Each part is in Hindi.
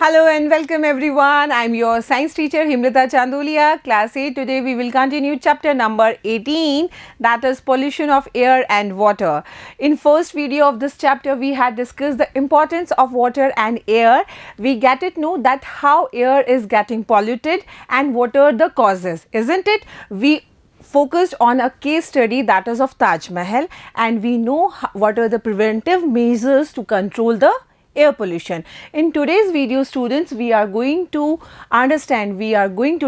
Hello and welcome everyone. I'm your science teacher Himrita Chandolia, class 8. Today we will continue chapter number 18, that is pollution of air and water. In first video of this chapter we had discussed the importance of water and air. We get to know that how air is getting polluted and what are the causes, isn't it? We focused on a case study, that is of Taj Mahal, and we know what are the preventive measures to control the air pollution. In today's video students, we are going to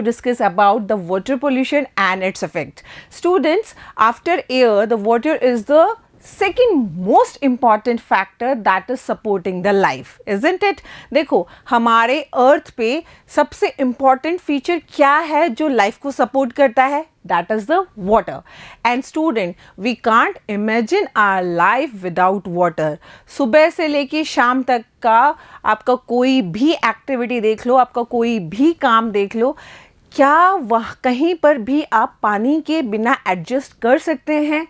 discuss about the water pollution and its effect. Students, after air, the water is the second most important factor that is supporting the life, isn't it? देखो हमारे अर्थ पे सबसे important feature क्या है जो life को support करता है? That is the water. And student, we can't imagine our life without water. सुबह से लेके शाम तक का आपका कोई भी एक्टिविटी देख लो, आपका कोई भी काम देख लो, क्या वह कहीं पर भी आप पानी के बिना एडजस्ट कर सकते हैं?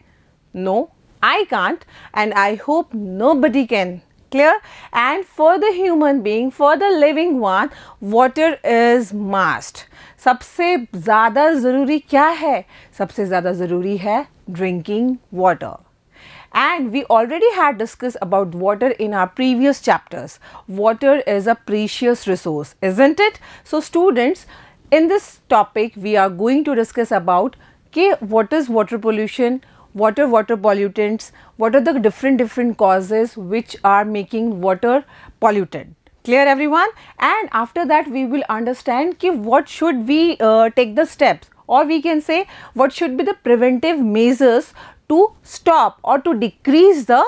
No, I can't, and I hope nobody can. Clear? And for the human being, for the living one, water is must. सबसे ज़्यादा ज़रूरी क्या है? सबसे ज़्यादा ज़रूरी है drinking water. And we already had discussed about water in our previous chapters. Water is a precious resource, isn't it? So students, in this topic we are going to discuss about what is water pollution, what are water pollutants, what are the different causes which are making water polluted. Clear everyone? And after that we will understand what should we take the steps, or we can say what should be the preventive measures to stop or to decrease the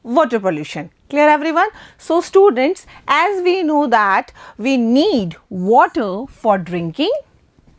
water pollution. Clear everyone? So students, as we know that we need water for drinking,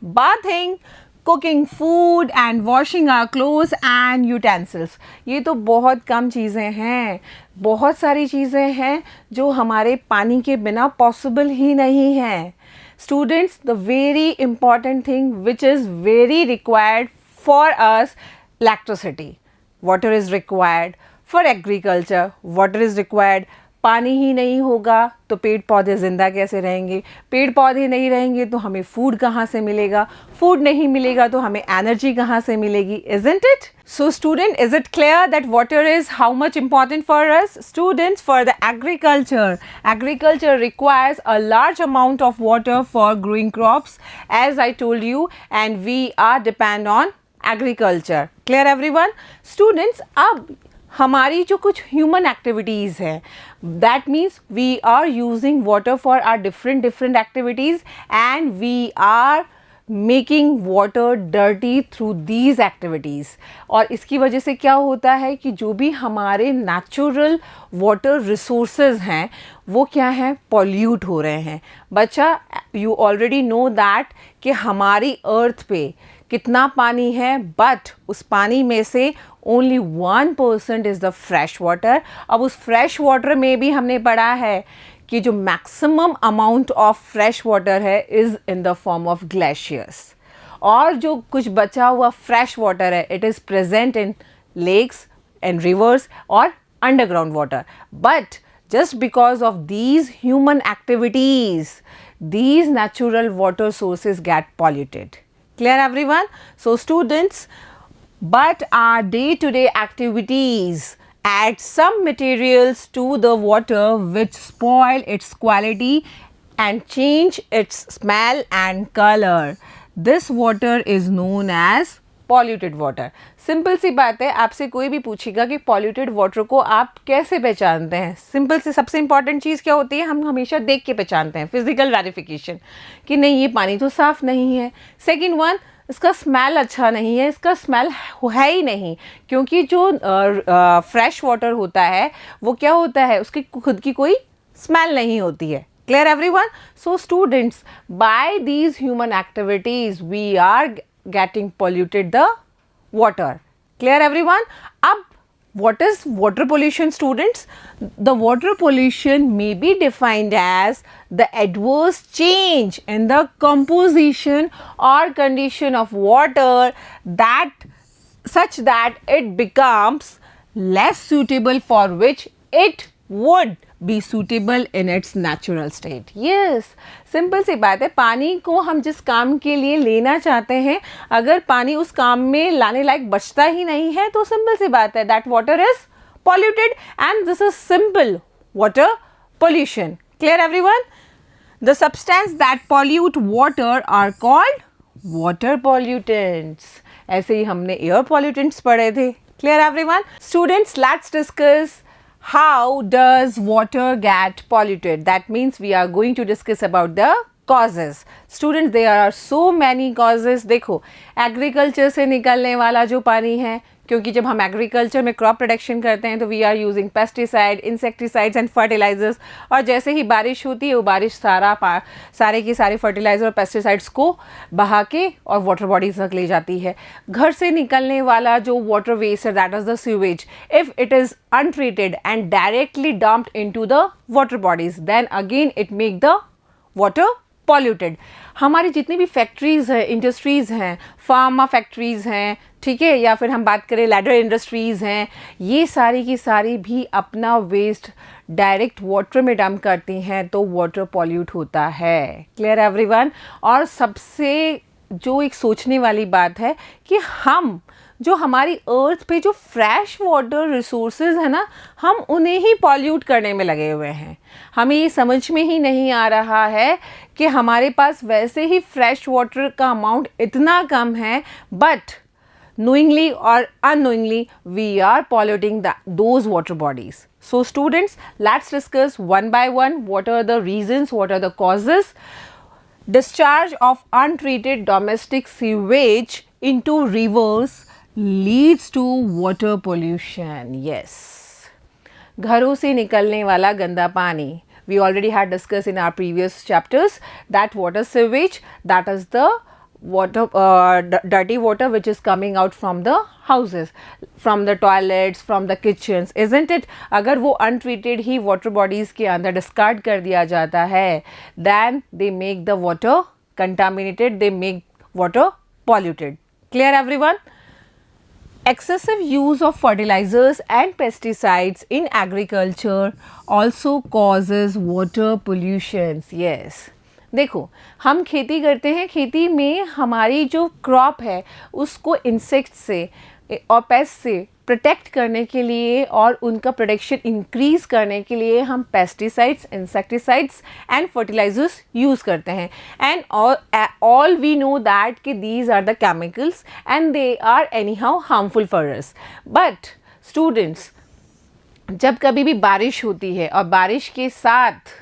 bathing, cooking food and washing our clothes and utensils. ये तो बहुत कम चीज़ें हैं, बहुत सारी चीज़ें हैं जो हमारे पानी के बिना पॉसिबल ही नहीं हैं. Students, the very important thing which is very required for us, electricity. Water is required for agriculture. Water is required. पानी ही नहीं होगा तो पेड़ पौधे ज़िंदा कैसे रहेंगे? पेड़ पौधे नहीं रहेंगे तो हमें फूड कहाँ से मिलेगा? फूड नहीं मिलेगा तो हमें एनर्जी कहाँ से मिलेगी? Isn't it? So student, is it clear that water is how much important for us? Students, for the agriculture requires a large amount of water for growing crops, as I told you, and we are depend on agriculture. Clear everyone? Students, अब हमारी जो कुछ ह्यूमन एक्टिविटीज़ हैं, that means we are using water for our different activities and we are making water dirty through these activities. और इसकी वजह से क्या होता है कि जो भी हमारे नेचुरल वाटर रिसोर्सेज हैं वो क्या हैं? पॉल्यूट हो रहे हैं. बच्चा, यू ऑलरेडी नो दैट कि हमारी अर्थ पे कितना पानी है, बट उस पानी में से only 1% is the fresh water. अब उस फ्रेश वाटर में भी हमने पढ़ा है कि जो maximum amount of fresh water है is in the form of glaciers, और जो कुछ बचा हुआ फ्रेश वाटर है it is present in lakes and rivers और underground water. But just because of these human activities, these natural water sources get polluted. Clear everyone? So students, but our day-to-day activities add some materials to the water which spoil its quality and change its smell and color. This water is known as polluted water. Simple सी बात है, आपसे कोई भी पूछेगा कि पॉल्यूटेड वाटर को आप कैसे पहचानते हैं? सिंपल से सबसे इंपॉर्टेंट चीज़ क्या होती है? हम हमेशा देख के पहचानते हैं, फिजिकल वेरिफिकेशन, कि नहीं ये पानी तो साफ़ नहीं है. सेकेंड वन, इसका स्मेल अच्छा नहीं है, इसका स्मेल है ही नहीं, क्योंकि जो फ्रेश वाटर होता है वो क्या होता है, उसकी खुद की कोई स्मेल नहीं होती है. Clear everyone? So students, by these human activities we are getting polluted the water. Clear everyone? Ab, what is water pollution, students? The water pollution may be defined as the adverse change in the composition or condition of water that such that it becomes less suitable for which it would be suitable in its natural state. Yes, simple सी बात है, पानी को हम जिस काम के लिए लेना चाहते हैं, अगर पानी उस काम में लाने लायक बचता ही नहीं है तो सिंपल सी बात है, that water is polluted, and this is simple water pollution. Clear everyone? The substance that pollute water are called water pollutants. ऐसे ही हमने air pollutants पढ़े थे. Clear everyone? Students, let's discuss how does water get polluted. That means we are going to discuss about the causes. Students, there are so many causes. देखो, agriculture से निकलने वाला जो पानी है, क्योंकि जब हम एग्रीकल्चर में क्रॉप प्रोडक्शन करते हैं तो we are using pesticide, insecticides and fertilisers, और जैसे ही बारिश होती है वो बारिश सारे के सारे फर्टिलाइजर और पेस्टिसाइड्स को बहा के और वाटर बॉडीज तक ले जाती है. घर से निकलने वाला जो वाटर वेस्ट है, that is the sewage, if it is untreated and directly dumped into the water bodies, then again it make the water polluted. हमारी जितनी भी फैक्ट्रीज़ हैं, इंडस्ट्रीज़ हैं, फार्मा फैक्ट्रीज़ हैं, ठीक है, या फिर हम बात करें लैडर इंडस्ट्रीज़ हैं, ये सारी की सारी भी अपना वेस्ट डायरेक्ट वाटर में डंप करती हैं तो वाटर पॉल्यूट होता है. Clear everyone? और सबसे जो एक सोचने वाली बात है कि हम जो हमारी अर्थ पे जो फ्रेश वाटर रिसोर्सेज है ना, हम उन्हें ही पॉल्यूट करने में लगे हुए हैं. हमें ये समझ में ही नहीं आ रहा है कि हमारे पास वैसे ही फ्रेश वाटर का अमाउंट इतना कम है, but knowingly or unknowingly we are polluting those water bodies. So students, let's discuss one by one what are the reasons, what are the causes. Discharge of untreated domestic sewage into rivers leads to water pollution. Yes, घरों से निकलने वाला गंदा पानी, we already had discussed in our previous chapters that water sewage, that is the water dirty water which is coming out from the houses, from the toilets, from the kitchens, isn't it? अगर वो untreated ही water bodies के अंदर discard कर दिया जाता है, then they make the water contaminated, they make water polluted. Clear everyone? Excessive use of fertilizers and pesticides in agriculture also causes water pollutions. Yes. देखो, हम खेती करते हैं, खेती में हमारी जो क्रॉप है उसको इंसेक्ट से और पेस्ट से प्रोटेक्ट करने के लिए और उनका प्रोडक्शन इंक्रीज़ करने के लिए हम pesticides, insecticides and fertilisers use करते हैं. And all we know that कि these are the chemicals and they are anyhow harmful for us. But students, जब कभी भी बारिश होती है और बारिश के साथ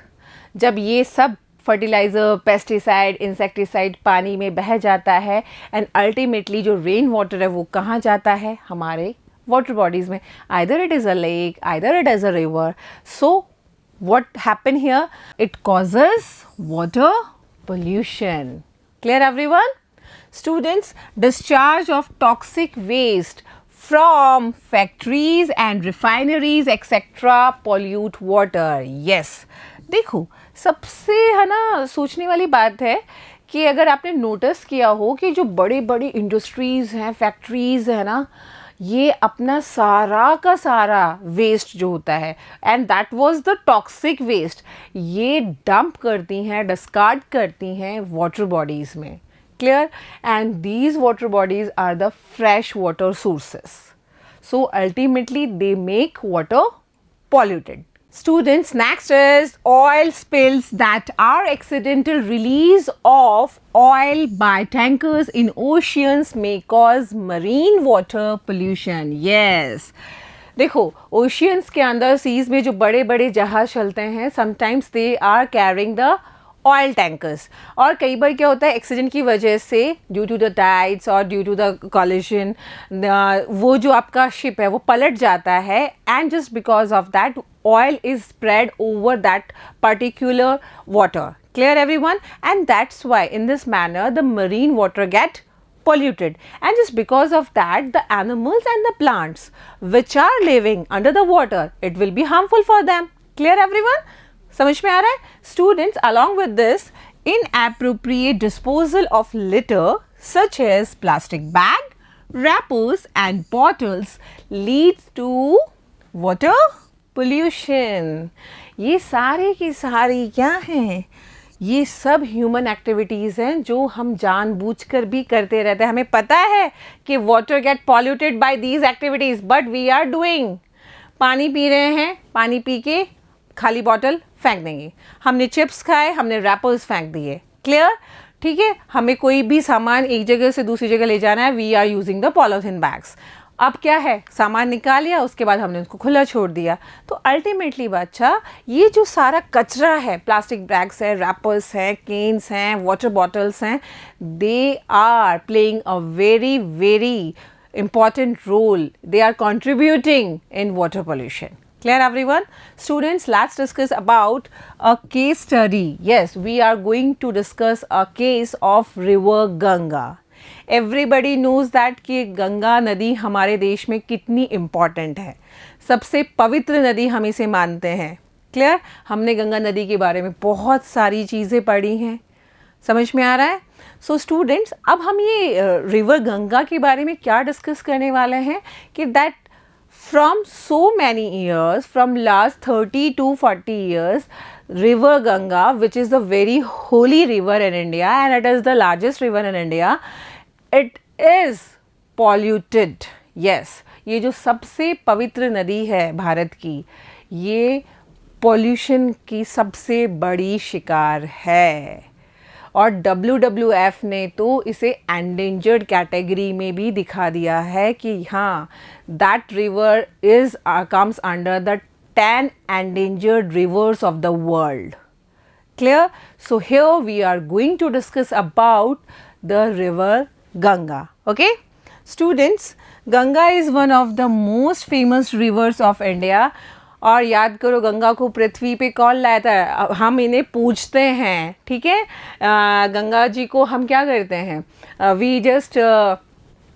जब ये सब फर्टिलाइज़र, पेस्टिसाइड, इंसेक्टिसाइड पानी में बह जाता है एंड अल्टीमेटली जो रेन वाटर है वो कहाँ जाता है? हमारे वाटर बॉडीज़ में. Either it is a lake, either it is a river. So what happen here? It causes water pollution. Clear everyone? Students, discharge of toxic waste from factories and refineries etc. pollute water. Yes. देखो, सबसे है ना सोचने वाली बात है कि अगर आपने नोटिस किया हो कि जो बड़ी बड़ी इंडस्ट्रीज़ हैं, फैक्ट्रीज़ है ना, ये अपना सारा का सारा वेस्ट जो होता है and that was the toxic waste, ये डंप करती हैं, डिस्कार्ड करती हैं वाटर बॉडीज़ में. Clear? And these water bodies are the fresh water sources. So ultimately they make water polluted. Students, next is oil spills that are accidental release of oil by tankers in oceans may cause marine water pollution. Yes. देखो, oceans के अंदर सीज में जो बड़े बड़े जहाज चलते हैं, sometimes they are carrying the oil tankers, और कई बार क्या होता है एक्सीडेंट की वजह से ड्यू टू द टाइड्स और ड्यू टू द कॉलिजन वो जो आपका शिप है वो पलट जाता है and just because of that oil is spread over that particular water. Clear everyone? And that's why in this manner the marine water get polluted, and just because of that the animals and the plants which are living under the water, it will be harmful for them. Clear everyone? समझ में आ रहा है? Students, along with this, inappropriate disposal of litter such as plastic bag, wrappers and bottles leads to water pollution. ये सारी की सारी क्या हैं? ये सब ह्यूमन एक्टिविटीज़ हैं जो हम जानबूझकर भी करते रहते हैं। हमें पता है कि water get polluted by these activities, but we are doing. पानी पी रहे हैं, पानी पी के खाली बॉटल फेंक देंगे। हमने चिप्स खाए, हमने रैपर्स फेंक दिए। क्लियर? ठीक है, हमें कोई भी सामान एक जगह से दूसरी जगह ले जाना है, we are using the polythene bags. अब क्या है, सामान निकाल लिया, उसके बाद हमने उसको खुला छोड़ दिया। तो अल्टीमेटली बच्चा, ये जो सारा कचरा है, प्लास्टिक बैग्स है, रैपर्स हैं, केन्स हैं, वाटर बॉटल्स हैं, they are playing a very very important role. They are contributing in water pollution. Clear everyone? Students, let's discuss about a case study. Yes, we are going to discuss a case of river Ganga. Everybody knows that कि गंगा नदी हमारे देश में कितनी इम्पॉर्टेंट है। सबसे पवित्र नदी हम इसे मानते हैं। क्लियर? हमने गंगा नदी के बारे में बहुत सारी चीज़ें पढ़ी हैं। समझ में आ रहा है? सो स्टूडेंट्स, अब हम ये रिवर गंगा के बारे में क्या डिस्कस करने वाले हैं कि that from so many years, from last 30 to 40 years, river Ganga, which is the very holy river in India and it is the largest river in India, it is polluted. Yes, ये जो सबसे पवित्र नदी है भारत की, ये पॉल्यूशन की सबसे बड़ी शिकार है। और WWF ने तो इसे एंडेंजर्ड कैटेगरी में भी दिखा दिया है कि हाँ, that river is comes under the 10 endangered rivers of the world. Clear? So here we are going to discuss about the river Ganga. Okay students, Ganga is one of the most famous rivers of India. और याद करो, गंगा को पृथ्वी पे कौन लाया था? हम इन्हें पूजते हैं। ठीक है, गंगा जी को हम क्या करते हैं? We just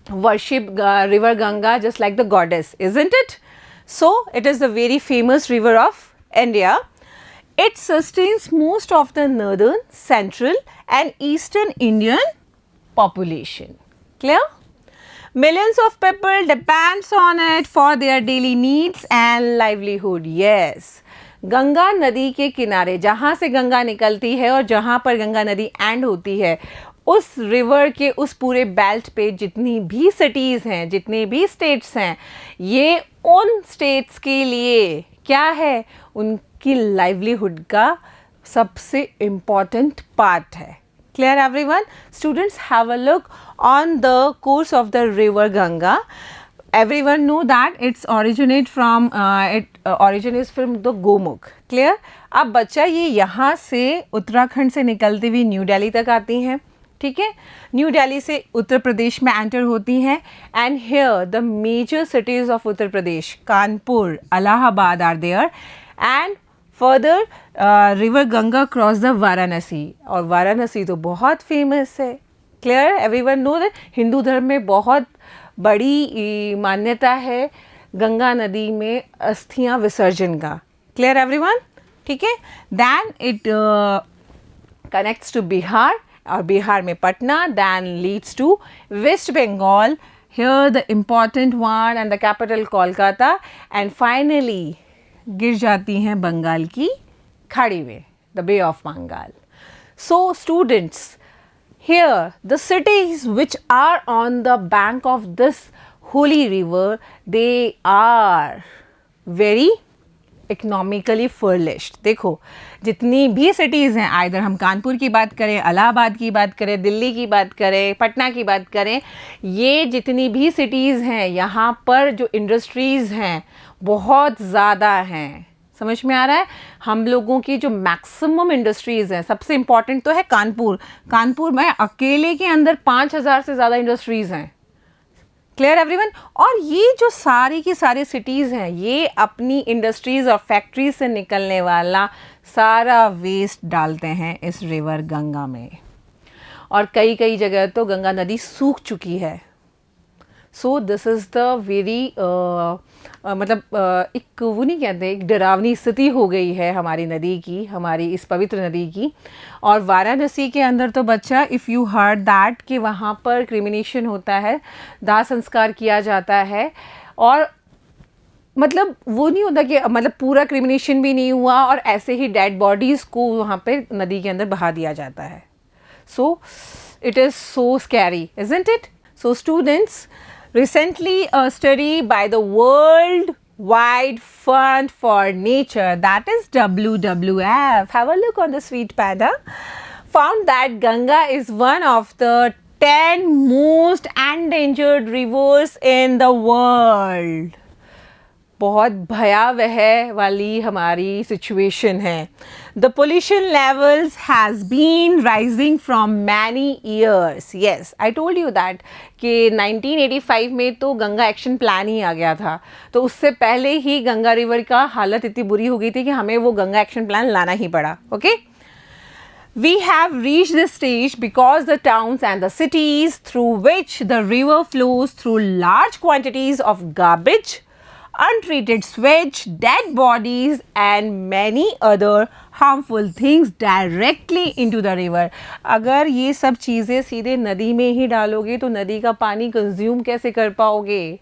worship river Ganga just like the goddess, isn't it? So it is the very famous river of India. It sustains most of the northern, central and eastern Indian population. Clear? Millions of people depends on it for their daily needs and livelihood. Yes. Ganga नदी के किनारे, जहाँ से गंगा निकलती है और जहाँ पर गंगा नदी एंड होती है, उस रिवर के उस पूरे बेल्ट पे जितनी भी सिटीज़ हैं, जितने भी स्टेट्स हैं, ये उन स्टेट्स के लिए क्या है? उनकी लाइवलीहुड का सबसे इम्पॉर्टेंट पार्ट है. Clear everyone? Students, have a look on the course of the river Ganga. Everyone know that it's originates from the Gomukh. Clear? अब बच्चा ये यहाँ से उत्तराखंड से निकलती हुई न्यू दिल्ली तक आती हैं. ठीक है, न्यू दिल्ली से उत्तर प्रदेश में एंटर होती हैं. And here the major cities of Uttar Pradesh, Kanpur, Allahabad are there. And further river Ganga cross the Varanasi, और वाराणसी तो बहुत फेमस है. Clear? Everyone know that Hindu धर्म में बहुत बड़ी मान्यता है गंगा नदी में अस्थियां विसर्जन का. Clear everyone? ठीक है. Then it connects to Bihar, और बिहार में Patna, then leads to West Bengal, here the important one and the capital Kolkata, and finally गिर जाती हैं बंगाल की खाड़ी में, the bay of Bengal. So students, here the cities which are on the bank of this holy river, they are very economically flourished. देखो, जितनी भी सिटीज़ हैं, आइदर हम कानपुर की बात करें, इलाहाबाद की बात करें, दिल्ली की बात करें, पटना की बात करें, ये जितनी भी सिटीज़ हैं, यहाँ पर जो इंडस्ट्रीज़ हैं बहुत ज़्यादा हैं. समझ में आ रहा है? हम लोगों की जो मैक्सिमम इंडस्ट्रीज़ हैं, सबसे इम्पॉर्टेंट तो है कानपुर. कानपुर में अकेले के अंदर 5,000 से ज़्यादा इंडस्ट्रीज़ हैं. Clear everyone? और ये जो सारी की सारी सिटीज़ हैं, ये अपनी इंडस्ट्रीज़ और फैक्ट्रीज से निकलने वाला सारा वेस्ट डालते हैं इस रिवर गंगा में. और कई कई जगह तो गंगा नदी सूख चुकी है. So this is the very एक वो नहीं कहते, एक डरावनी स्थिति हो गई है हमारी नदी की, हमारी इस पवित्र नदी की. और वाराणसी के अंदर तो बच्चा, इफ़ यू हर्ड दैट, कि वहाँ पर क्रिमिनेशन होता है, दाह संस्कार किया जाता है, और मतलब वो नहीं होता कि मतलब पूरा क्रिमिनेशन भी नहीं हुआ और ऐसे ही डेड बॉडीज़ को वहाँ पे नदी के अंदर बहा दिया जाता है. सो it is so scary, isn't it? So students, recently a study by the World Wide Fund for Nature, that is WWF, have a look on the sweet panda, found that Ganga is one of the 10 most endangered rivers in the world. बहुत भयावह वाली हमारी सिचुएशन है. The pollution levels has been rising from many years. Yes, I told you that कि 1985 में तो गंगा एक्शन प्लान ही आ गया था. तो उससे पहले ही गंगा रिवर का हालत इतनी बुरी हो गई थी कि हमें वो गंगा एक्शन प्लान लाना ही पड़ा. Okay, we have reached this stage because the towns and the cities through which the river flows through large quantities of garbage, untreated sewage, dead bodies and many other harmful things directly into the river. अगर ये सब चीज़ें सीधे नदी में ही डालोगे तो नदी का पानी कंज्यूम कैसे कर पाओगे?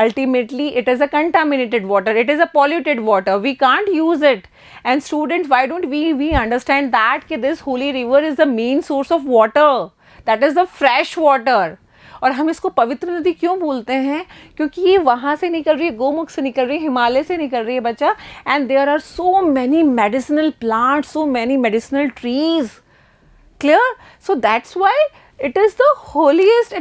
Ultimately, it is a contaminated water. It is a polluted water. We can't use it. And students, why don't we understand that कि this holy river is the main source of water. That is the fresh water. और हम इसको पवित्र नदी क्यों बोलते हैं? क्योंकि ये वहाँ से निकल रही है, गोमुख से निकल रही है, हिमालय से निकल रही है बच्चा. And there are so many medicinal plants, so many medicinal trees. Clear? So that's why it is the holiest,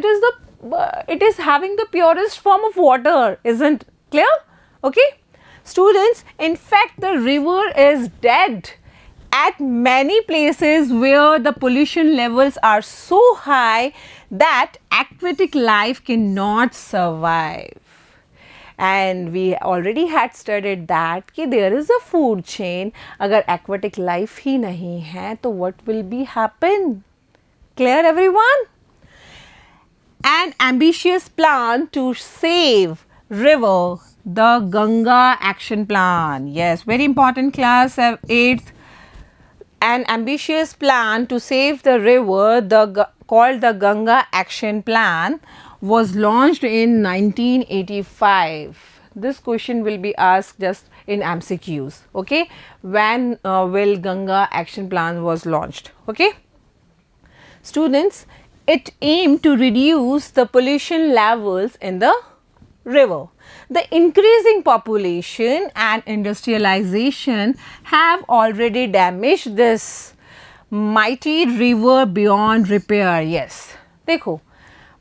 it is having the purest form of water, isn't clear? Okay, students, in fact the river is dead at many places where the pollution levels are so high that aquatic life cannot survive. And we already had studied that कि there is a food chain. अगर aquatic life ही नहीं है तो what will be happen? Clear everyone? An ambitious plan to save river, the Ganga Action Plan. Yes, very important class 8th. An ambitious plan to save the river, called the Ganga Action Plan, was launched in 1985. This question will be asked just in MCQs. Okay, when will Ganga Action Plan was launched? Okay, students, it aimed to reduce the pollution levels in the river. The increasing population and industrialization have already damaged this mighty river beyond repair. Yes, देखो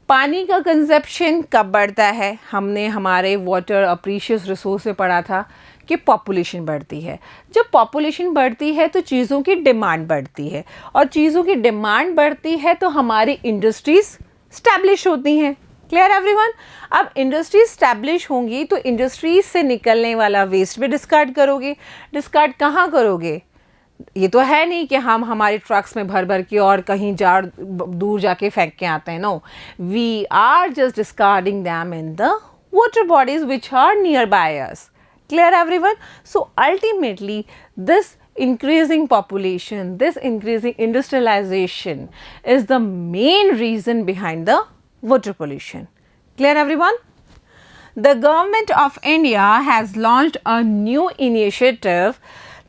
पानी का कंजप्शन कब बढ़ता है? हमने हमारे वाटर अप्रीशियस रिसोर्स में पढ़ा था कि पॉपुलेशन बढ़ती है. जब पॉपुलेशन बढ़ती है तो चीज़ों की डिमांड बढ़ती है और चीज़ों की डिमांड बढ़ती है तो हमारी इंडस्ट्रीज़ स्टैब्लिश होती हैं. Clear everyone? अब इंडस्ट्री स्टैब्लिश होंगी तो इंडस्ट्रीज से निकलने वाला वेस्ट भी डिस्कार्ड करोगे. डिस्कार्ड कहाँ करोगे? ये तो है नहीं कि हम हमारे ट्रक्स में भर भर के और कहीं दूर जाके फेंक के आते हैं. No, we are just discarding them in the water bodies which are nearby us. Clear everyone? So ultimately this increasing population, this increasing industrialization is the main reason behind the water pollution. Clear everyone? The government of India has launched a new initiative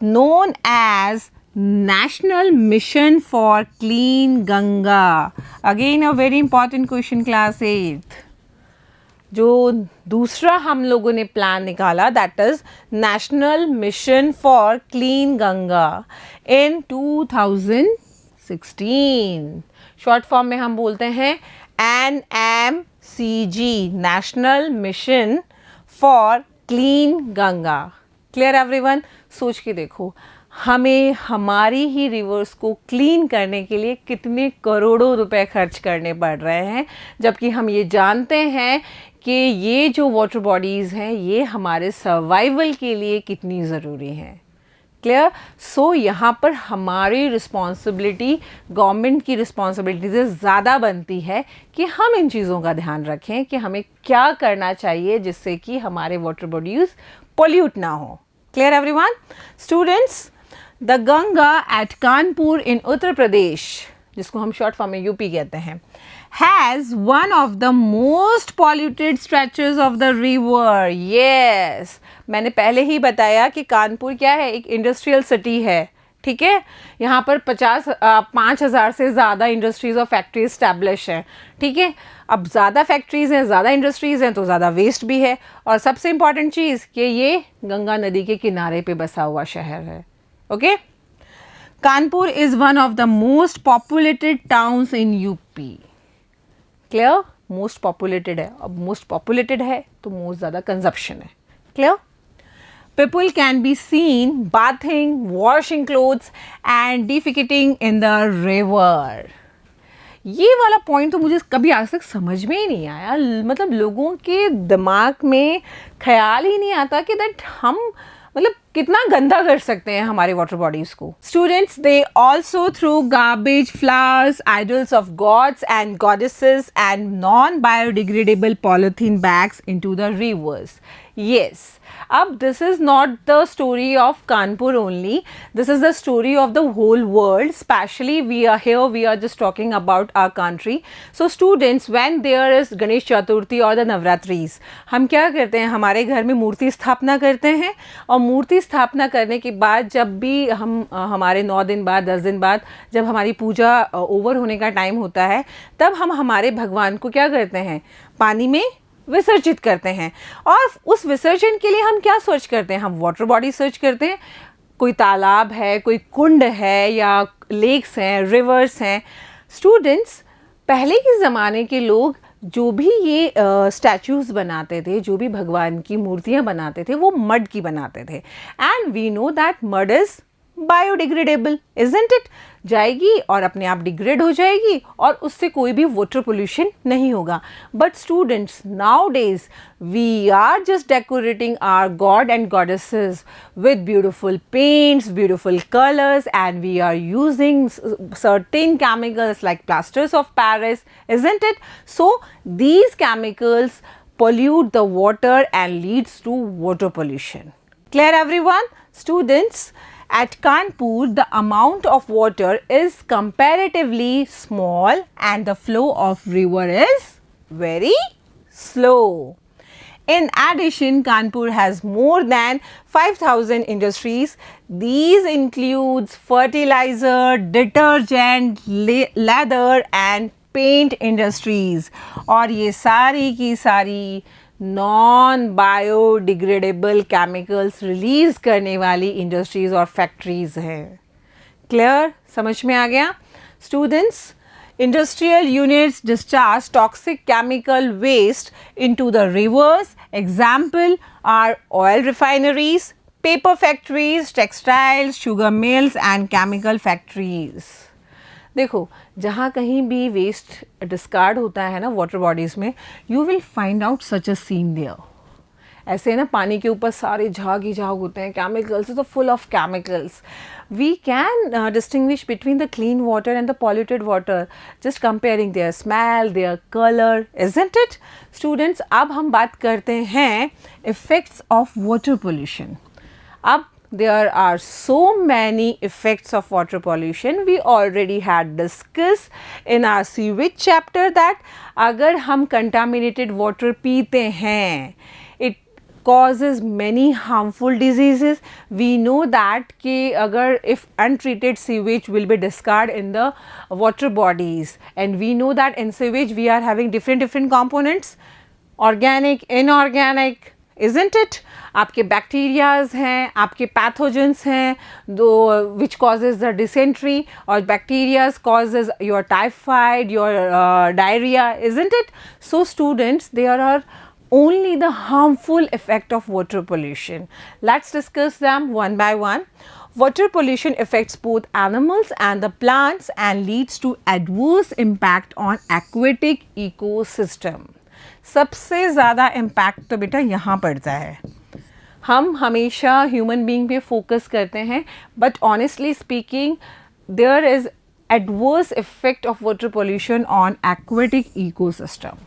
known as National Mission for Clean Ganga. Again a very important question, class 8th. जो दूसरा हम लोगों ने प्लान निकाला, that is national mission for clean Ganga in 2016. Short form में हम बोलते हैं NMCG, national mission for clean Ganga. Clear everyone? सोच के देखो हमें हमारी ही रिवर्स को क्लीन करने के लिए कितने करोड़ों रुपए खर्च करने पड़ रहे हैं, जबकि हम ये जानते हैं कि ये जो वाटर बॉडीज़ हैं ये हमारे सर्वाइवल के लिए कितनी ज़रूरी हैं. क्लियर? सो यहाँ पर हमारी रिस्पॉन्सिबिलिटी, गवर्नमेंट की रिस्पॉन्सिबिलिटी से ज़्यादा बनती है कि हम इन चीज़ों का ध्यान रखें कि हमें क्या करना चाहिए जिससे कि हमारे वाटर बॉडीज़ पोल्यूट ना हो. Clear everyone? Students, the Ganga at Kanpur in Uttar Pradesh, जिसको हम शॉर्ट फॉर्म में यूपी कहते हैं, has one of the most polluted stretches of the river. Yes, मैंने पहले ही बताया कि कानपुर क्या है, एक इंडस्ट्रियल सिटी है, ठीक है। यहाँ पर 5,000 से ज़्यादा इंडस्ट्रीज़ और फैक्ट्री इस्टेब्लिश हैं, ठीक है। अब ज़्यादा फैक्ट्रीज़ हैं, ज़्यादा इंडस्ट्रीज़ हैं, तो ज़्यादा वेस्ट भी है। और सबसे इम्पॉर्टेंट चीज़ कि ये गंगा नदी के किनारे पे बसा हुआ शहर है, okay. Kanpur is one of the most populated towns in UP. Clear, most populated है, अब मोस्ट पॉपुलेटेड है तो मोस्ट ज़्यादा कंजप्शन है, clear. People can be seen bathing, washing clothes and defecating in the river. ये वाला पॉइंट तो मुझे कभी आज तक समझ में ही नहीं आया, मतलब लोगों के दिमाग में ख्याल ही नहीं आता कि दैट हम मतलब कितना गंदा कर सकते हैं हमारे वाटर बॉडीज को। Students, they also through garbage, flowers, idols of gods and goddesses and non biodegradable polythene bags into the reverse. Yes, अब this is not the story of Kanpur only, this is the story of the whole world, especially we are just talking about our country. So students, when there is Ganesh Chaturthi or the Navratris, हम क्या करते हैं, हमारे घर में मूर्ति स्थापना करते हैं, और मूर्ति स्थापना करने के बाद जब भी हम हमारे 9 दिन बाद 10 दिन बाद जब हमारी पूजा ओवर होने का टाइम होता है, तब हम हमारे भगवान को क्या करते हैं, पानी में विसर्जित करते हैं। और उस विसर्जन के लिए हम क्या सर्च करते हैं, हम वाटर बॉडी सर्च करते हैं, कोई तालाब है, कोई कुंड है, या लेक्स हैं, रिवर्स हैं। स्टूडेंट्स, पहले के ज़माने के लोग जो भी ये स्टैचूज़ बनाते थे, जो भी भगवान की मूर्तियाँ बनाते थे, वो मड की बनाते थे। And we know that mud is biodegradable, isn't it, जाएगी और अपने आप डिग्रेड हो जाएगी और उससे कोई भी वाटर पोल्यूशन नहीं होगा। But students, nowadays we are just decorating our god and goddesses with beautiful paints, beautiful colors, and we are using certain chemicals like plasters of Paris, isn't it? So these chemicals pollute the water and leads to water pollution. Clear everyone? Students, at Kanpur, the amount of water is comparatively small and the flow of river is very slow. In addition, Kanpur has more than 5,000 industries. These includes fertilizer, detergent, leather and paint industries. और ये सारी की सारी नॉन बायोडिग्रेडेबल केमिकल्स रिलीज करने वाली इंडस्ट्रीज और फैक्ट्रीज हैं। क्लियर, समझ में आ गया? Students, industrial units discharge toxic chemical waste into the rivers. Example are oil refineries, paper factories, textiles, sugar mills and chemical factories. देखो, जहाँ कहीं भी वेस्ट डिस्कार्ड होता है ना वाटर बॉडीज़ में, you will find out such a scene there. ऐसे ना पानी के ऊपर सारे झाग ही झाग होते हैं, केमिकल्स, तो full of chemicals. We can distinguish between the clean water and the polluted water just comparing their smell, their colour, isn't it? Students, अब हम बात करते हैं इफ़ेक्ट्स ऑफ वाटर पोल्यूशन। अब there are so many effects of water pollution. We already had discussed in our sewage chapter that अगर हम contaminated water पीते हैं, it causes many harmful diseases. We know that कि अगर if untreated sewage will be discarded in the water bodies, and we know that in sewage we are having different components, organic, inorganic, isn't it? आपके बैक्टीरियाज हैं, आपके पैथोजेंस हैं, दो विच कॉजेज द डिसेंट्री, और bacterias causes your typhoid, your diarrhoea, isn't it? So students, there are only the harmful effect of water pollution. Let's discuss them one by one. Water pollution affects both animals and the plants and leads to adverse impact on aquatic ecosystem. सबसे ज़्यादा इम्पैक्ट तो बेटा यहाँ पड़ता है। हम हमेशा ह्यूमन बीइंग पे फोकस करते हैं, but honestly speaking there is adverse effect of water pollution on aquatic ecosystem.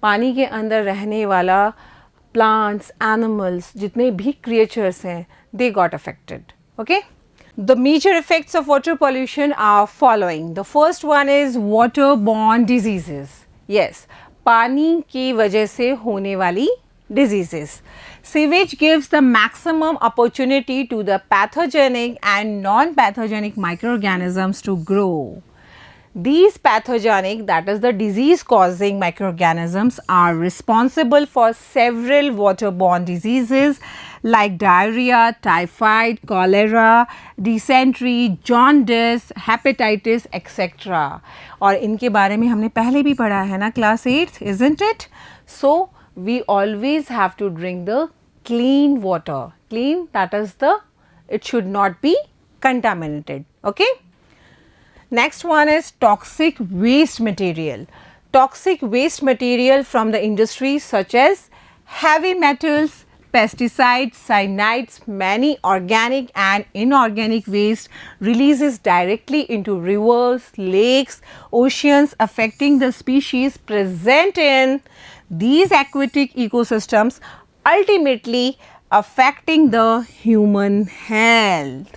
पानी के अंदर रहने वाला प्लांट्स, एनिमल्स, जितने भी क्रिएचर्स हैं, they got affected, okay. The major effects of water pollution are following. The first one is waterborne diseases. Yes, पानी की वजह से होने वाली diseases. Sewage gives the maximum opportunity to the pathogenic and non-pathogenic microorganisms to grow. These pathogenic, that is the disease causing microorganisms, are responsible for several waterborne diseases like diarrhea, typhoid, cholera, dysentery, jaundice, hepatitis, etc. और इनके बारे में हमने पहले भी पढ़ा है ना class 8, isn't it? So we always have to drink the clean water. Clean, that is it should not be contaminated. Okay. Next one is toxic waste material. Toxic waste material from the industry such as heavy metals, pesticides, cyanides, many organic and inorganic waste releases directly into rivers, lakes, oceans, affecting the species present in these aquatic ecosystems, ultimately affecting the human health.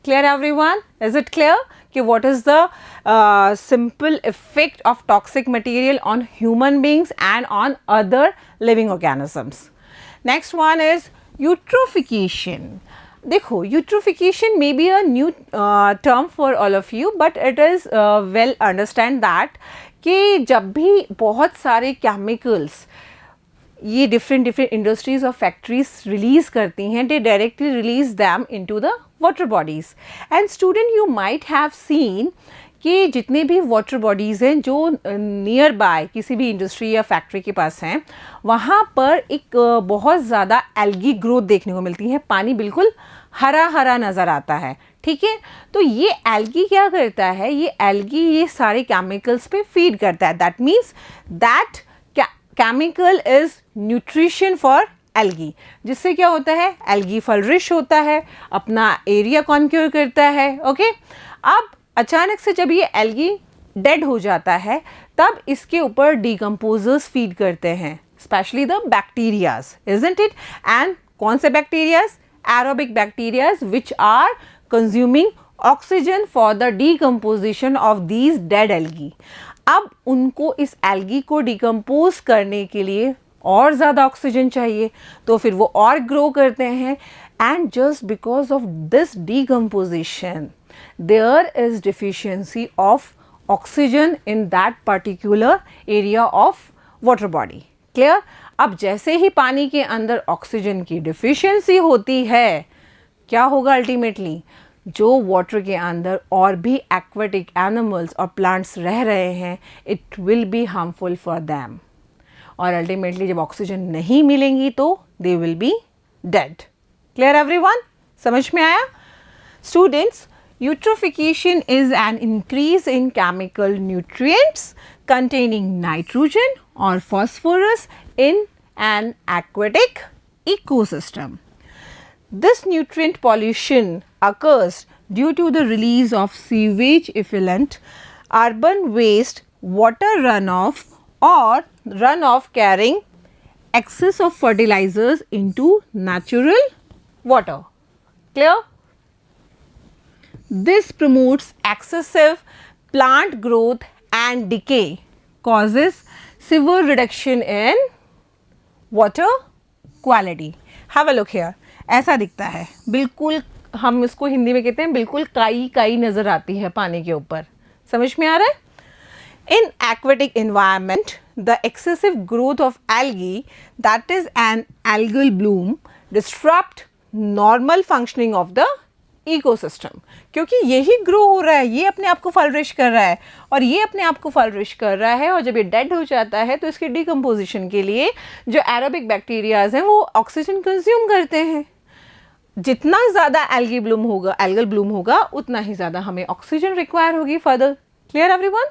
Clear everyone? Is it clear? कि what is the simple effect of toxic material on human beings and on other living organisms. Next one is eutrophication. देखो, eutrophication may be a new term for all of you, but it is well understand that कि जब भी बहुत सारे chemicals ये डिफरेंट इंडस्ट्रीज और फैक्ट्रीज रिलीज़ करती हैं, दे directly release them into the water bodies. And student, you might have seen कि जितने भी वाटर बॉडीज़ हैं जो नियर बाय किसी भी इंडस्ट्री या फैक्ट्री के पास हैं, वहाँ पर एक बहुत ज़्यादा एल्गी ग्रोथ देखने को मिलती है. पानी बिल्कुल हरा हरा नज़र आता है. ठीक है, तो ये एल्गी क्या करता है, ये एल्गी ये सारे केमिकल्स पे फीड करता है. That means that chemical is nutrition for algae, जिससे क्या होता है, एल्गी फ्लरिश होता है, अपना एरिया कॉन्क्यूर करता है. ओके, अब अचानक से जब ये एल्गी डेड हो जाता है, तब इसके ऊपर डिकम्पोजर्स फीड करते हैं, specially the bacterias, isn't it? And कौन से bacterias? Aerobic bacterias which are consuming oxygen for the decomposition of these dead algae. अब उनको इस एल्गी को डिकम्पोज करने के लिए और ज़्यादा ऑक्सीजन चाहिए, तो फिर वो और ग्रो करते हैं. And just because of this decomposition there is deficiency of oxygen in that particular area of water body. Clear? अब जैसे ही पानी के अंदर ऑक्सीजन की डिफिशियंसी होती है, क्या होगा अल्टीमेटली? जो वाटर के अंदर और भी एक्वेटिक एनिमल्स और प्लांट्स रह रहे हैं, it will be harmful for them. और अल्टीमेटली जब ऑक्सीजन नहीं मिलेंगी तो they will be dead. Clear everyone? समझ में आया? Students, eutrophication is an increase in chemical nutrients containing nitrogen or phosphorus in an aquatic ecosystem. This nutrient pollution occurs due to the release of sewage effluent, urban waste, water runoff or runoff carrying excess of fertilizers into natural water. Clear? This promotes excessive plant growth and decay, causes severe reduction in water quality. Have a look here. ऐसा दिखता है, बिल्कुल हम इसको हिंदी में कहते हैं बिल्कुल काई काई नज़र आती है पानी के ऊपर. समझ में आ रहा है? In aquatic environment, the excessive growth of algae, that is an algal bloom, disrupt normal functioning of the ecosystem. क्योंकि यही ग्रो हो रहा है, ये अपने आप को फ्लरिश कर रहा है और ये अपने आप को फ्लरिश कर रहा है, और जब ये डेड हो जाता है तो इसके डिकम्पोजिशन के लिए जो एरोबिक बैक्टीरियाज हैं वो ऑक्सीजन कंज्यूम करते हैं. जितना ज़्यादा एल्गल ब्लूम होगा उतना ही ज़्यादा हमें ऑक्सीजन रिक्वायर होगी further. Clear everyone?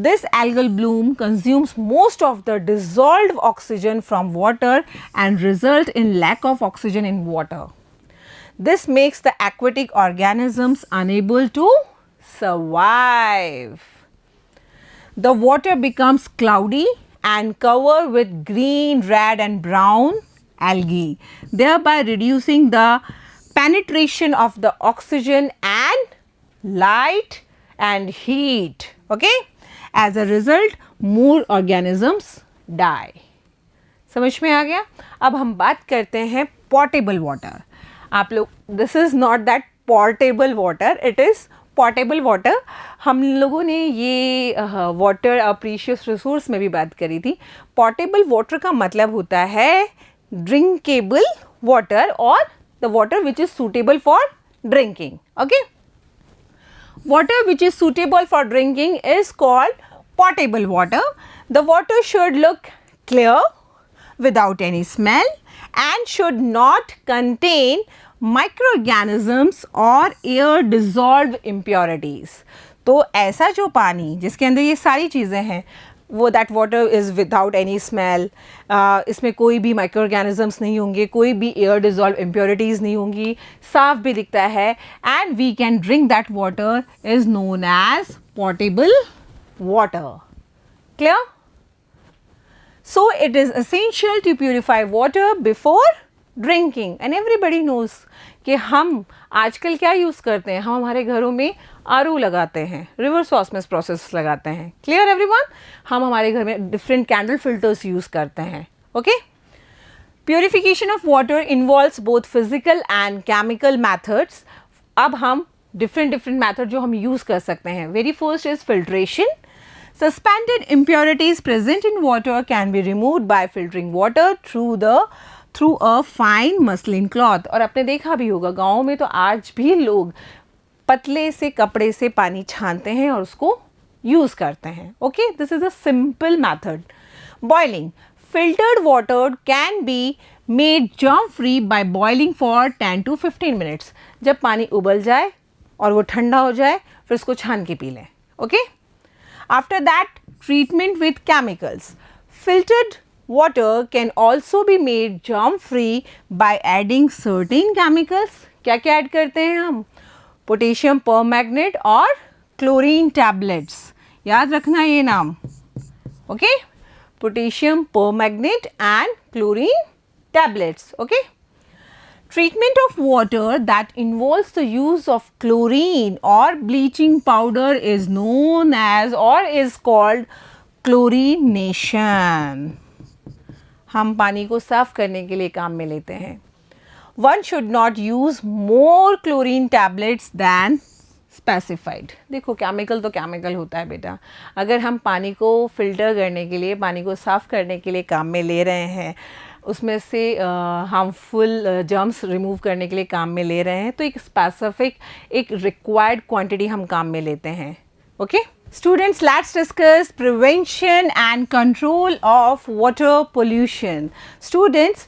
This algal bloom consumes most of the dissolved oxygen from water and result in lack of oxygen in water. This makes the aquatic organisms unable to survive. The water becomes cloudy and covered with green, red and brown algae, thereby reducing the penetration of the oxygen and light and heat. Okay, as a result more organisms die. समझ में आ गया? अब हम बात करते हैं पोर्टेबल वाटर. आप लोग, this is not that portable water, it is portable water. हम लोगों ने ये वाटर प्रीशियस रिसोर्स में भी बात करी थी. पोर्टेबल वाटर का मतलब होता है ड्रिंकेबल वाटर और the water which is suitable for drinking. Okay, water which is suitable for drinking is called potable water. The water should look clear without any smell and should not contain microorganisms or air dissolved impurities. तो ऐसा जो पानी जिसके अंदर ये सारी चीज़ें हैं वो that water is without any smell, इसमें कोई भी माइक्रो ऑर्गेनिजम्स नहीं होंगे, कोई भी एयर डिजॉल्व इम्प्योरिटीज़ नहीं होंगी, साफ भी दिखता है, and we can drink that water is known as portable water. Clear? So it is essential to purify water before drinking. And everybody knows कि हम आजकल क्या यूज़ करते हैं, हम हमारे घरों में आरओ लगाते हैं, रिवर्स ऑस्मोसिस प्रोसेस लगाते हैं. Clear everyone? हम हमारे घर में डिफरेंट कैंडल फिल्टर्स यूज़ करते हैं. Okay, purification of water involves both physical and chemical methods. अब हम डिफरेंट मैथड जो हम यूज़ कर सकते हैं. Very first is filtration. Suspended impurities present in water can be removed by filtering water through a fine muslin cloth. और आपने देखा भी होगा गाँव में तो आज भी लोग पतले से कपड़े से पानी छानते हैं और उसको यूज़ करते हैं. Okay, this is a simple method. Boiling. Filtered water can be made germ free by boiling for 10 to 15 minutes. जब पानी उबल जाए और वो ठंडा हो जाए फिर उसको छान के पी लें. Okay, after that treatment with chemicals. Filtered water can also be made germ free by adding certain chemicals. क्या क्या ऐड करते हैं हम? पोटेशियम परमैंगनेट और क्लोरीन टैबलेट्स. याद रखना ये नाम. Okay, potassium permanganate and chlorine tablets. Okay, treatment of water that involves the use of chlorine or bleaching powder is known as or is called chlorination. हम पानी को साफ करने के लिए काम में लेते हैं. One should not use more chlorine tablets than specified. देखो केमिकल तो केमिकल होता है बेटा. अगर हम पानी को फिल्टर करने के लिए, पानी को साफ करने के लिए काम में ले रहे हैं, उसमें से हार्मफुल जर्म्स रिमूव करने के लिए काम में ले रहे हैं, तो एक स्पेसिफिक एक रिक्वायर्ड क्वांटिटी हम काम में लेते हैं. Okay students, let's discuss prevention and control of water pollution. Students,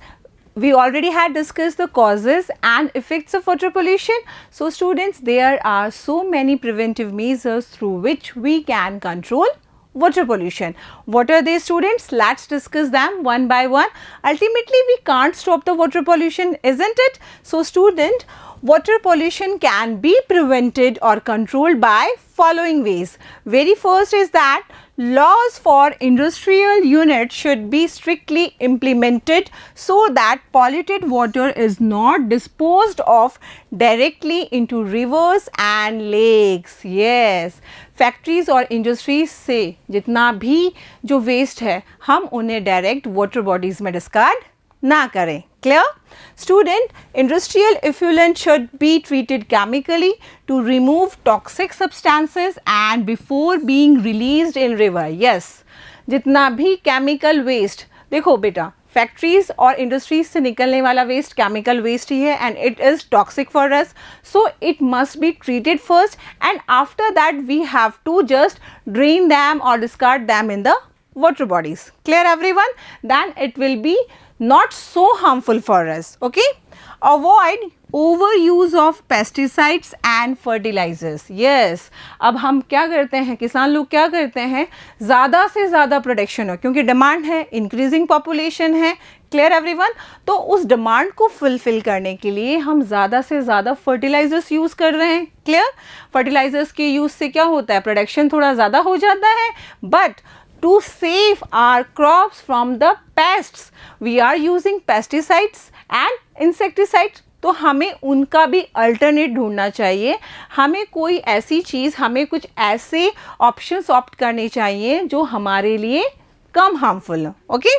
we already had discussed the causes and effects of water pollution. So students, there are so many preventive measures through which we can control water pollution. What are they, students? Let's discuss them one by one. Ultimately we can't stop the water pollution, isn't it? So student, water pollution can be prevented or controlled by following ways. Very first is that laws for industrial units should be strictly implemented so that polluted water is not disposed of directly into rivers and lakes. Yes, factories और इंडस्ट्रीज से जितना भी जो वेस्ट है हम उन्हें डायरेक्ट वाटर बॉडीज में डिस्कार्ड ना करें. Clear? Student, industrial effluent should be treated chemically to remove toxic substances and before being released in river. Yes, जितना भी chemical waste, देखो बेटा, फैक्ट्रीज और इंडस्ट्रीज से निकलने वाला वेस्ट केमिकल वेस्ट ही है and it is toxic for us. So it must be treated first and after that we have to just drain them और discard them in the water bodies. Clear everyone? Then it will be not so harmful for us. Okay, avoid overuse of pesticides and fertilizers. Yes, अब हम क्या करते हैं, किसान लोग क्या करते हैं, ज़्यादा से ज़्यादा प्रोडक्शन हो क्योंकि डिमांड है, इंक्रीजिंग पॉपुलेशन है. Clear everyone? तो उस डिमांड को फुलफिल करने के लिए हम ज़्यादा से ज़्यादा फर्टिलाइजर्स यूज़ कर रहे हैं. क्लियर? फर्टिलाइजर्स के यूज़ से क्या होता है, प्रोडक्शन थोड़ा ज़्यादा हो जाता है, but to save our crops from the pests we are using pesticides and insecticides तो हमें उनका भी अल्टरनेट ढूंढना चाहिए, हमें कोई ऐसी चीज़, हमें कुछ ऐसे ऑप्शंस ऑप्ट करने चाहिए जो हमारे लिए कम हार्मफुल हो. Okay.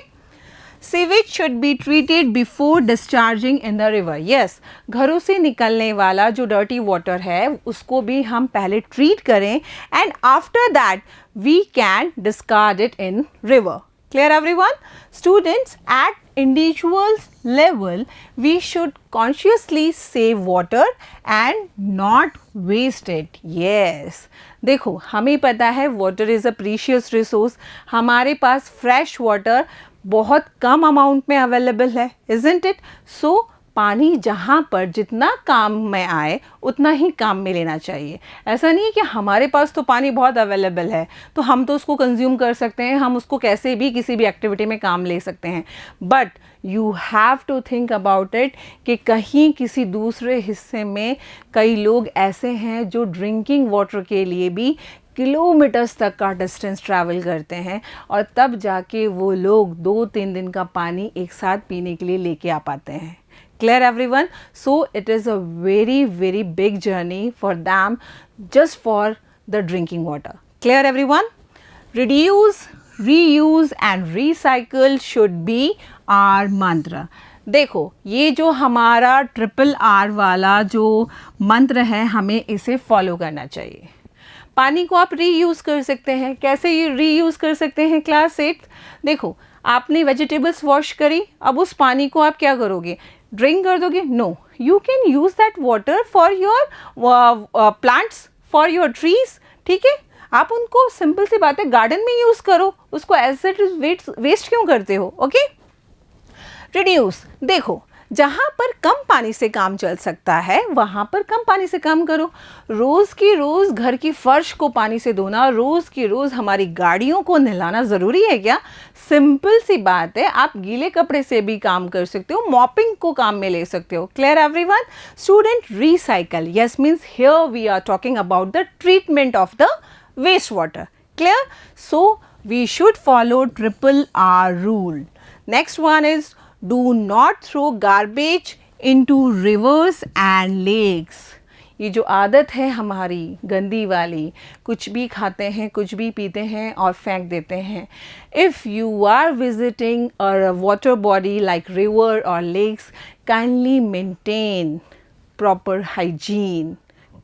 Sewage should be treated before discharging in the river. Yes, घरों से निकलने वाला जो डर्टी वाटर है उसको भी हम पहले ट्रीट करें and after that we can discard it in river. Clear everyone? Students, at individual level, we should consciously save water and not waste it. Yes. देखो, हमें पता है water is a precious resource. हमारे पास fresh water बहुत कम अमाउंट में अवेलेबल है, isn't it? So पानी जहाँ पर जितना काम में आए उतना ही काम में लेना चाहिए. ऐसा नहीं है कि हमारे पास तो पानी बहुत अवेलेबल है तो हम तो उसको कंज्यूम कर सकते हैं, हम उसको कैसे भी किसी भी एक्टिविटी में काम ले सकते हैं. But you have to think about it कि कहीं किसी दूसरे हिस्से में कई लोग ऐसे हैं जो ड्रिंकिंग वाटर के लिए भी किलोमीटर्स तक का डिस्टेंस ट्रैवल करते हैं और तब जाके वो लोग 2-3 दिन का पानी एक साथ पीने के लिए लेके आ पाते हैं. Clear everyone? So it is a very big journey for them just for the drinking water. Clear everyone? Reduce, reuse and recycle should be our mantra. देखो, ये जो हमारा RRR वाला जो मंत्र है हमें इसे फॉलो करना चाहिए. पानी को आप रीयूज़ कर सकते हैं. कैसे ये रीयूज़ कर सकते हैं? क्लास 8. देखो, आपने वेजिटेबल्स वॉश करी, अब उस पानी को आप क्या करोगे? ड्रिंक कर दोगे? No, you can use that water for your plants, for your trees. ठीक है, आप उनको सिंपल सी बात है गार्डन में यूज़ करो, उसको एज इट इज वेस्ट क्यों करते हो? ओके. रिड्यूस. देखो, जहाँ पर कम पानी से काम चल सकता है वहाँ पर कम पानी से काम करो. रोज़ की रोज़ घर की फर्श को पानी से धोना, रोज़ की रोज़ हमारी गाड़ियों को नहलाना ज़रूरी है क्या? सिंपल सी बात है, आप गीले कपड़े से भी काम कर सकते हो, मॉपिंग को काम में ले सकते हो. Clear everyone? Student, recycle. Yes means here we are talking about the treatment of the waste water. Clear? So we should follow RRR rule. Next one is do not throw garbage into rivers and lakes. ये जो आदत है हमारी गंदी वाली, कुछ भी खाते हैं, कुछ भी पीते हैं और फेंक देते हैं. If you are visiting a water body like river or lakes, kindly maintain proper hygiene.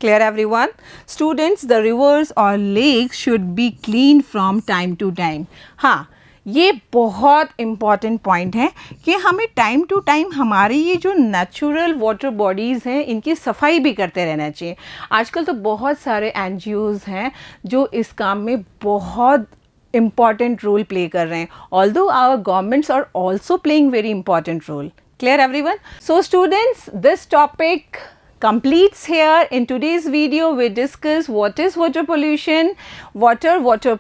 Clear everyone? Students, the rivers or lakes should be cleaned from time to time. हाँ, ये बहुत इम्पॉर्टेंट पॉइंट है कि हमें टाइम टू टाइम हमारी ये जो नेचुरल वाटर बॉडीज़ हैं इनकी सफाई भी करते रहना चाहिए. आजकल तो बहुत सारे NGOs हैं जो इस काम में बहुत इम्पॉर्टेंट रोल प्ले कर रहे हैं. Although our governments are also playing very important role. Clear everyone? So students, this topic completes here. In today's video we discuss what is water pollution, water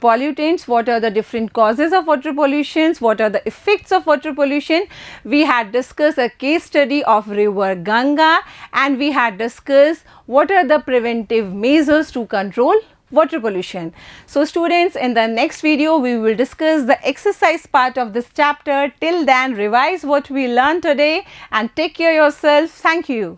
pollutants, what are the different causes of water pollutions, what are the effects of water pollution. We had discussed a case study of river Ganga and we had discussed what are the preventive measures to control water pollution. So students, in the next video we will discuss the exercise part of this chapter. Till then, revise what we learned today and take care of yourself. Thank you.